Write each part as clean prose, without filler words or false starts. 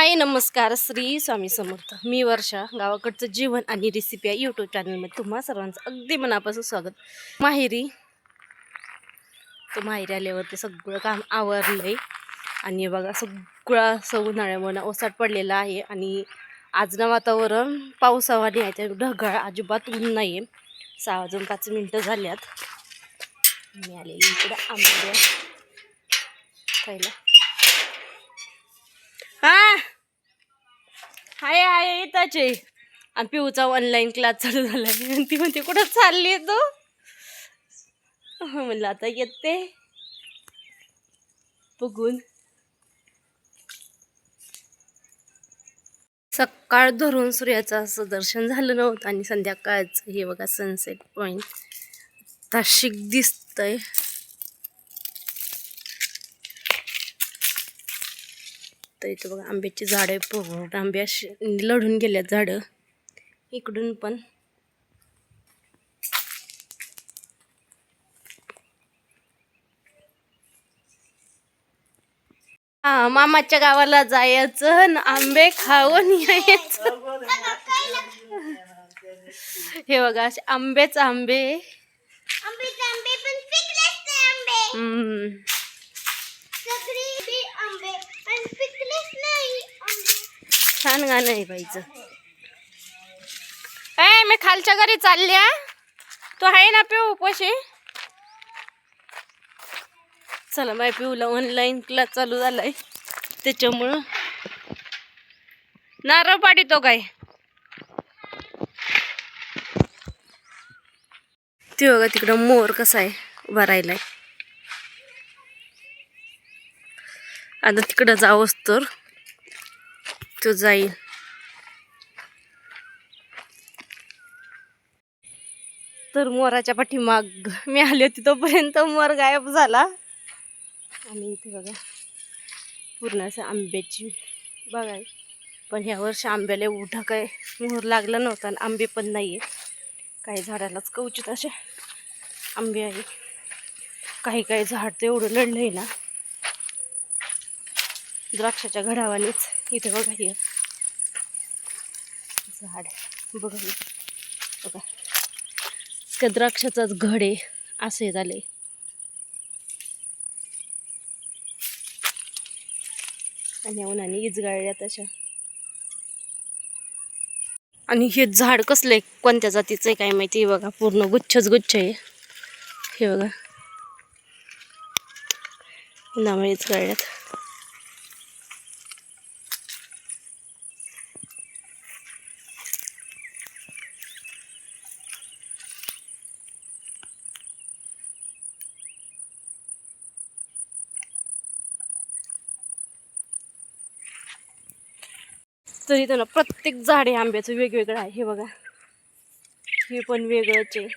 हाय नमस्कार श्री स्वामी समर्थ. मी वर्षा. गावाकडचं जीवन आणि रेसिपी या यूट्यूब चॅनलमध्ये तुम्हा सर्वांचं अगदी मनापासून स्वागत. माहेरी आल्यावरती सगळं काम आवरलंय आणि बघा सगळं असं उन्हाळ्यामुळे ओसाट पडलेला आहे. आणि आज ना वातावरण पावसावाने आहे, ढगाळ अजिबात ऊन नाही आहे. 6:05 झाल्यात. मी आलेली इकडे आंबे खायला. हाय हाय येताच आहे. आणि पिऊचा ऑनलाईन क्लास चालू झालाय आणि ती म्हणते कुठं चालली तू. म्हणलं आता येते बघून. सकाळ धरून सूर्याचं असं दर्शन झालं नव्हतं आणि संध्याकाळचं हे बघा सनसेट पॉइंट ताशिक दिसतंय. तर इथं बघा आंब्याची झाडं पूर्ण आंबे अशी लढून गेल्यात झाडं. इकडून पण मामाच्या गावाला जायचं आंबे खाऊन यायचं. हे बघा असे आंबेच आंबे. छान गाणं आहे बाईचं. मी खालच्या घरी चालल्या. तो आहे ना पिऊ पशी. चला माझ्या पिऊला ऑनलाईन क्लास चालू झालाय त्याच्यामुळं नारळ पाडीतो काय. ते बघा तिकडं मोर कसा आहे उभा राहिलाय. आता तिकडं जावंच तर तो जाईल. तर मोराच्या पाठीमाग मी आले होते तोपर्यंत मोर गायब झाला. आणि इथे बघा पूर्ण असं आंब्याची बघा. पण ह्या वर्षी आंब्याला उठा काय मोहर लागला नव्हता आणि आंबे पण नाही आहे. काही झाडालाच कवचित असे आंबे आहे. काही झाड तर एवढं लढलं आहे ना द्राक्षाच्या घडावानेच. इथे बघा हे झाड बघा बघा त्या द्राक्षाचाच घड आहे असे झाले. आणि उन्हाने इजगाळल्या तशा. आणि हे झाड कसलं आहे कोणत्या जातीचं आहे काय माहिती. बघा पूर्ण गुच्छच गुच्छ आहे. हे बघा उन्हामुळे इजगाळल्यात. तर इथं ना प्रत्येक झाड आहे आंब्याचं वेगवेगळं आहे. हे बघा हे पण वेगळंच आहे.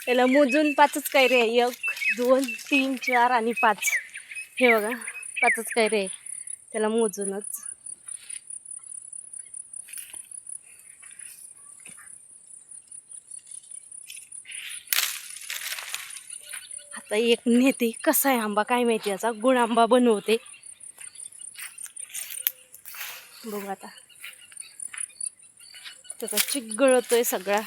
त्याला मोजून 5च कैरे आहे. 1 2 3 4 आणि 5. हे बघा 5च कैरे आहे त्याला मोजूनच. आता एक नेते कसा आहे आंबा काय माहिती. याचा गुळ आंबा बनवते. बघू आता त्याचा चिघळतोय सगळा.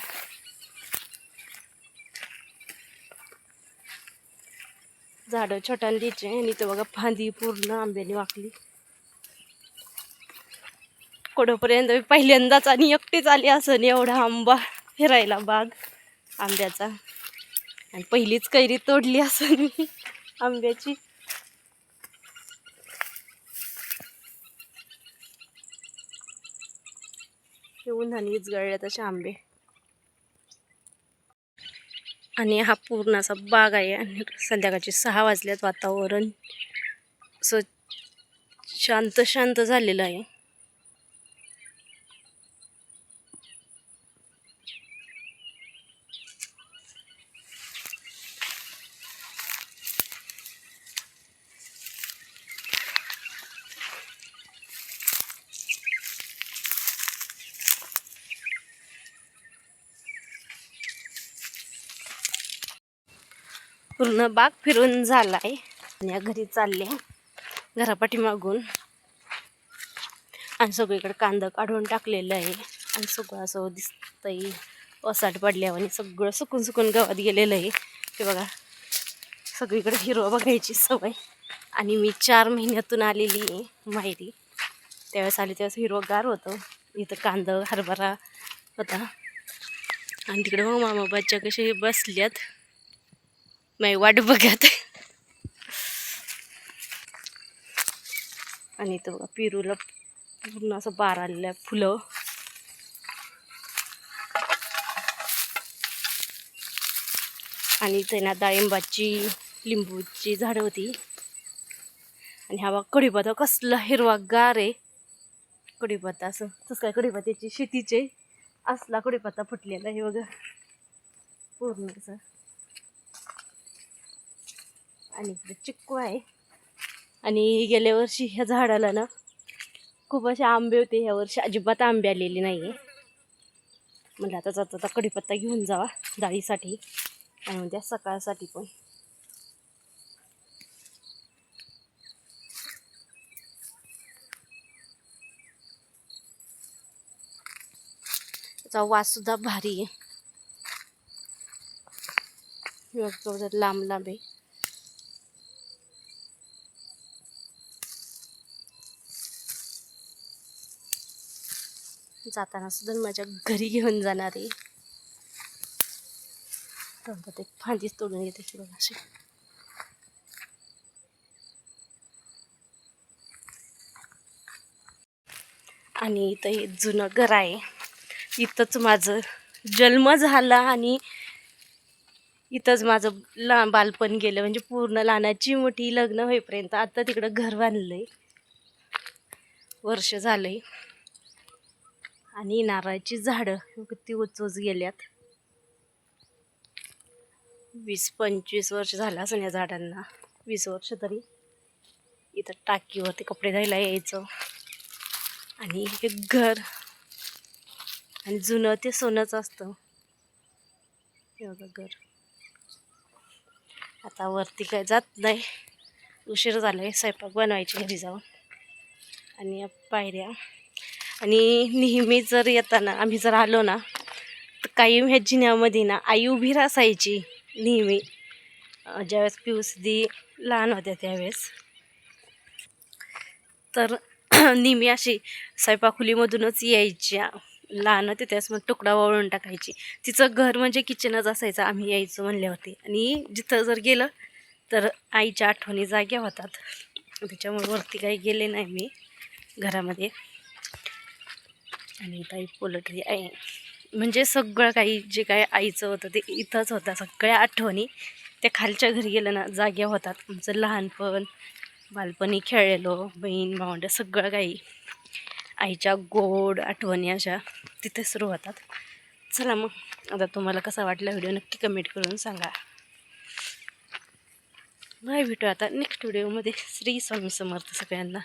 झाडं छोटांलीचे आणि इथं बघा फांदी पूर्ण आंब्याने वाकली. कोडपर्यंत पहिल्यांदाच आणि एकटीच आली असं एवढा आंबा फिरायला बाग आंब्याचा. आणि पहिलीच कैरी तोडली असं मी आंब्याची. हे उन्हाने इजगाळले तसे आंबे. आणि हा पूर्ण असा बाग आहे. आणि संध्याकाळचे 6 वाजल्यात. वातावरण असं शांत शांत झालेलं आहे. पूर्ण बाग फिरून झालाय आणि घरी चालले. घरापाठी मागून आणि सगळीकडे कांदा काढून टाकलेलं आहे आणि सगळं असं दिसतंय ओसाट पडल्यावर आणि सगळं सुकून सुकून गावात गेलेलं आहे. ते बघा सगळीकडे हिरवं बघायची सवय. आणि मी 4 महिन्यातून आलेली आहे माहेरी. त्यावेळेस आली त्यावेळेस हिरवंगार होतं. इथं कांदा हरभरा होता. आणि तिकडे मग मामा बच्चा कसे बसल्यात माझी वाट बघत. आणि इथं बघा पेरूला पूर्ण असं बार आलेलं आहे फुलं. आणि इथे ना डाळिंबाची लिंबूची झाडं होती. आणि हा बघा कढीपत्ता कसला हिरवागार आहे. कढीपत्ता असं तसं काय कढीपत्त्याची शेतीचे असला कढीपत्ता फुटलेला आहे बघा पूर्ण असं. आणि इकडे चिक्कू आहे. आणि गेल्या वर्षी ह्या झाडाला ना खूप असे आंबे होते. ह्या वर्षी अजिबात आंबे आलेले नाही आहे. म्हणजे आता जाता कढीपत्ता घेऊन जावा डाळीसाठी आणि उद्या सकाळसाठी पण. त्याचा वास सुद्धा भारी आहे. लांब लांब आहे. जाताना सुद्धा माझ्या घरी घेऊन जाणार आहे. तर ते फांदीच तोडून येते की बघा अशी. आणि इथं हे जुनं घर आहे. इथंच माझं जन्म झाला आणि इथंच माझं बालपण गेलं. म्हणजे पूर्ण लहानाची मोठी लग्न होईपर्यंत. आता तिकडं घर बांधलंय, वर्ष झालंय. आणि नारळाची झाडं किती उच गेल्यात. 20-25 वर्ष झालं असं या झाडांना. 20 वर्ष तरी. इथं टाकीवरती कपडे धुवायला यायचं. आणि हे घर आणि जुनं ते सोनंच असतं. हे बघा घर. आता वरती काय जात नाही, उशीर झालाय स्वयंपाक बनवायची घरी जाऊन. आणि या पायऱ्या. आणि नेहमी जर येताना आम्ही जर आलो ना तर कायम ह्या जिन्यामध्ये ना आई उभी राहायची नेहमी. ज्यावेळेस पिऊसदी लहान होत्या त्यावेळेस तर नेहमी अशी स्वयंपाकखोलीमधूनच यायच्या. लहान होते त्यावेळेस मग तुकडा वळून टाकायची. तिचं घर म्हणजे किचनच असायचं आम्ही यायचो म्हणल्यावरती. आणि जिथं जर गेलं तर आईच्या आठवणी जाग्या होतात. त्याच्यामुळे वरती काही गेले नाही मी घरामध्ये. आणि ताई पोल्ट्री आहे म्हणजे सगळं काही जे काय आईचं होतं ते इथंच होतं. सगळ्या आठवणी त्या खालच्या घरी गेलं ना जाग्या होतात. आमचं लहानपण, बालपणी खेळलेलो, बहीण भावंडं सगळं काही आईच्या गोड आठवणी अशा तिथे सुरू होतात. चला मग आता तुम्हाला कसा वाटला व्हिडिओ नक्की कमेंट करून सांगा. बाय, भेटू आता नेक्स्ट व्हिडिओमध्ये. श्री स्वामी समर्थ सगळ्यांना.